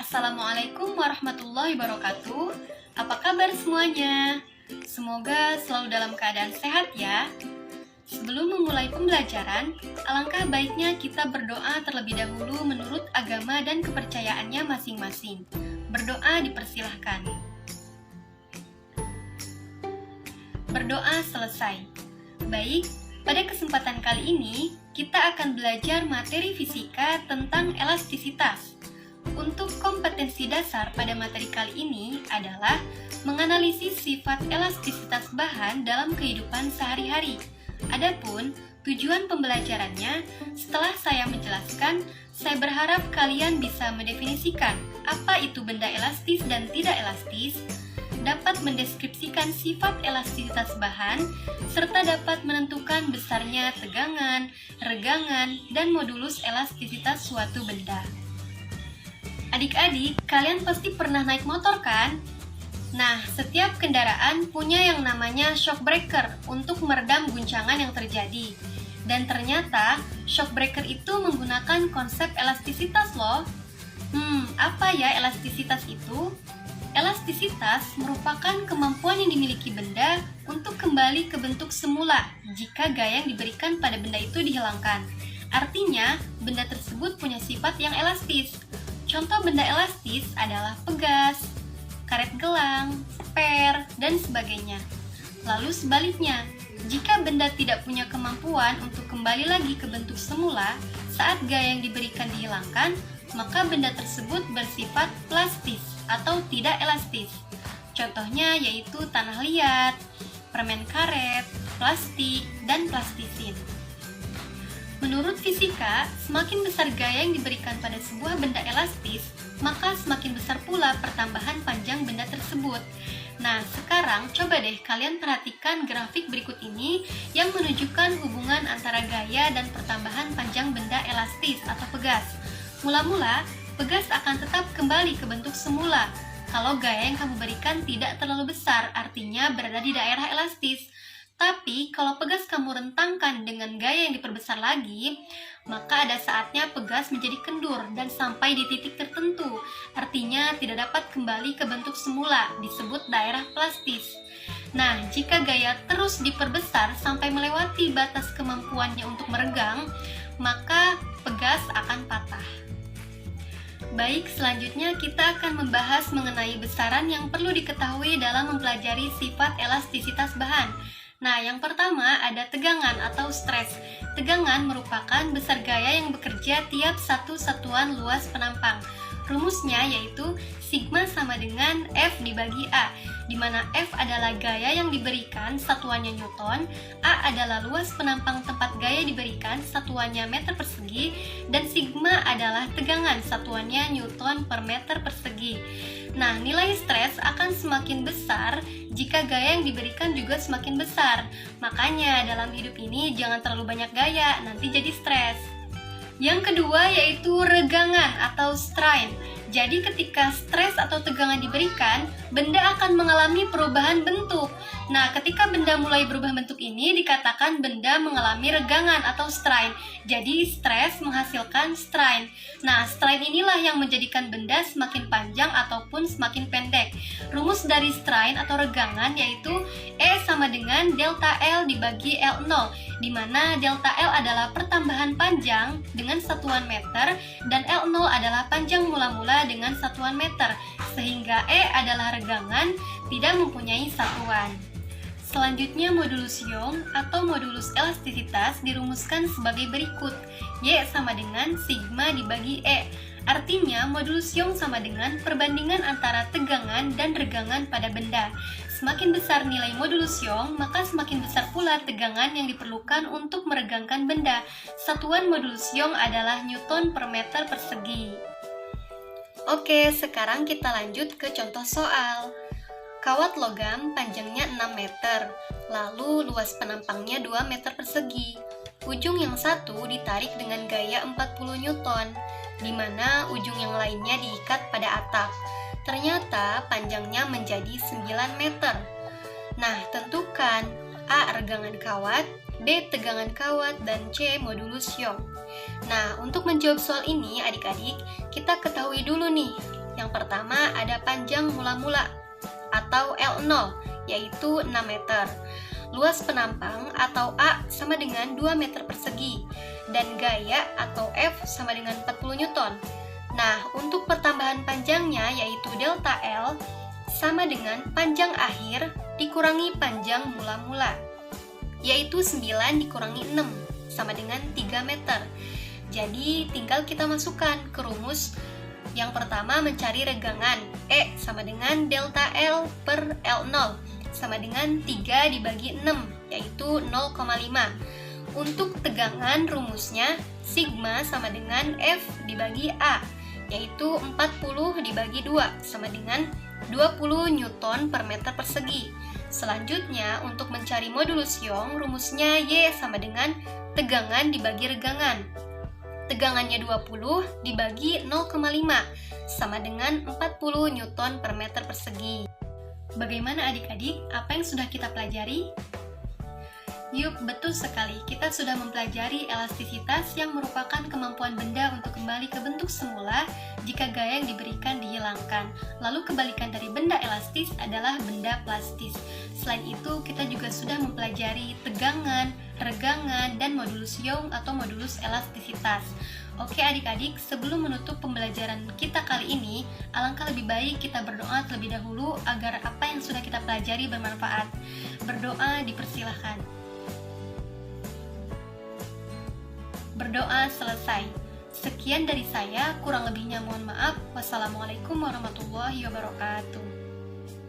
Assalamualaikum warahmatullahi wabarakatuh. Apa kabar semuanya? Semoga selalu dalam keadaan sehat ya. Sebelum memulai pembelajaran, alangkah baiknya kita berdoa terlebih dahulu menurut agama dan kepercayaannya masing-masing. Berdoa dipersilahkan. Berdoa selesai. Baik, pada kesempatan kali ini kita akan belajar materi fisika tentang elastisitas. Untuk kompetensi dasar pada materi kali ini adalah menganalisis sifat elastisitas bahan dalam kehidupan sehari-hari. Adapun tujuan pembelajarannya, setelah saya menjelaskan, saya berharap kalian bisa mendefinisikan apa itu benda elastis dan tidak elastis, dapat mendeskripsikan sifat elastisitas bahan, serta dapat menentukan besarnya tegangan, regangan, dan modulus elastisitas suatu benda. Adik-adik, kalian pasti pernah naik motor kan? Nah, setiap kendaraan punya yang namanya shock breaker untuk meredam guncangan yang terjadi. Dan ternyata, shock breaker itu menggunakan konsep elastisitas loh. Apa ya elastisitas itu? Elastisitas merupakan kemampuan yang dimiliki benda untuk kembali ke bentuk semula jika gaya yang diberikan pada benda itu dihilangkan. Artinya, benda tersebut punya sifat yang elastis. Contoh benda elastis adalah pegas, karet gelang, per, dan sebagainya. Lalu sebaliknya, jika benda tidak punya kemampuan untuk kembali lagi ke bentuk semula saat gaya yang diberikan dihilangkan, maka benda tersebut bersifat plastis atau tidak elastis. Contohnya yaitu tanah liat, permen karet, plastik, dan plastisin. Menurut fisika, semakin besar gaya yang diberikan pada sebuah benda elastis, maka semakin besar pula pertambahan panjang benda tersebut. Nah, sekarang coba deh kalian perhatikan grafik berikut ini yang menunjukkan hubungan antara gaya dan pertambahan panjang benda elastis atau pegas. Mula-mula, pegas akan tetap kembali ke bentuk semula kalau gaya yang kamu berikan tidak terlalu besar, artinya berada di daerah elastis. Tapi, kalau pegas kamu rentangkan dengan gaya yang diperbesar lagi, maka ada saatnya pegas menjadi kendur dan sampai di titik tertentu. Artinya, tidak dapat kembali ke bentuk semula, disebut daerah plastis. Nah, jika gaya terus diperbesar sampai melewati batas kemampuannya untuk meregang, maka pegas akan patah. Baik, selanjutnya kita akan membahas mengenai besaran yang perlu diketahui dalam mempelajari sifat elastisitas bahan. Nah, yang pertama ada tegangan atau stres. Tegangan merupakan besar gaya yang bekerja tiap satu satuan luas penampang. Rumusnya yaitu sigma sama dengan F dibagi A, di mana F adalah gaya yang diberikan, satuannya Newton, A adalah luas penampang tempat gaya diberikan, satuannya meter persegi, dan sigma adalah tegangan, satuannya Newton per meter persegi. Nah, nilai stres akan semakin besar jika gaya yang diberikan juga semakin besar. Makanya dalam hidup ini jangan terlalu banyak gaya, nanti jadi stres. Yang kedua yaitu regangan atau strain. Jadi ketika stres atau tegangan diberikan, benda akan mengalami perubahan bentuk. Nah, ketika benda mulai berubah bentuk ini dikatakan benda mengalami regangan atau strain. Jadi stres menghasilkan strain. Nah, strain inilah yang menjadikan benda semakin panjang ataupun semakin pendek. Rumus dari strain atau regangan yaitu E sama dengan delta L dibagi L0, di mana delta L adalah pertambahan panjang dengan satuan meter dan L0 adalah panjang mula-mula dengan satuan meter, sehingga E adalah regangan tidak mempunyai satuan. Selanjutnya modulus Young atau modulus elastisitas dirumuskan sebagai berikut. Y sama dengan sigma dibagi E. Artinya modulus Young sama dengan perbandingan antara tegangan dan regangan pada benda. Semakin besar nilai modulus Young, maka semakin besar pula tegangan yang diperlukan untuk meregangkan benda. Satuan modulus Young adalah Newton per meter persegi. Oke, sekarang kita lanjut ke contoh soal. Kawat logam panjangnya 6 meter, lalu luas penampangnya 2 meter persegi. Ujung yang satu ditarik dengan gaya 40 Newton, di mana ujung yang lainnya diikat pada atap. Ternyata panjangnya menjadi 9 meter. Nah, tentukan A. regangan kawat, B. tegangan kawat, dan C. modulus Young. Nah, untuk menjawab soal ini adik-adik, kita ketahui dulu nih, Yang pertama ada panjang mula-mula atau L0, yaitu 6 meter. Luas penampang atau A sama dengan 2 meter persegi, dan gaya atau F sama dengan 40 Newton. Nah, untuk pertambahan panjangnya yaitu delta L sama dengan panjang akhir dikurangi panjang mula-mula, yaitu 9 dikurangi 6 sama dengan 3 meter. Jadi, tinggal kita masukkan ke rumus. Yang pertama mencari regangan, E sama dengan delta L per L0 sama dengan 3 dibagi 6, yaitu 0,5. Untuk tegangan rumusnya, sigma sama dengan F dibagi A, yaitu 40 dibagi 2, sama dengan 20 Newton per meter persegi. Selanjutnya, untuk mencari modulus Young, rumusnya Y sama dengan tegangan dibagi regangan. Tegangannya 20 dibagi 0,5, sama dengan 40 Newton per meter persegi. Bagaimana adik-adik? Apa yang sudah kita pelajari? Yuk, betul sekali. Kita sudah mempelajari elastisitas yang merupakan kemampuan benda untuk kembali ke bentuk semula jika gaya yang diberikan dihilangkan. Lalu kebalikan dari benda elastis adalah benda plastis. Selain itu, kita juga sudah mempelajari tegangan, regangan, dan modulus Young atau modulus elastisitas. Oke adik-adik, sebelum menutup pembelajaran kita kali ini, alangkah lebih baik kita berdoa terlebih dahulu agar apa yang sudah kita pelajari bermanfaat. Berdoa dipersilahkan. Berdoa selesai. Sekian dari saya, kurang lebihnya mohon maaf. Wassalamualaikum warahmatullahi wabarakatuh.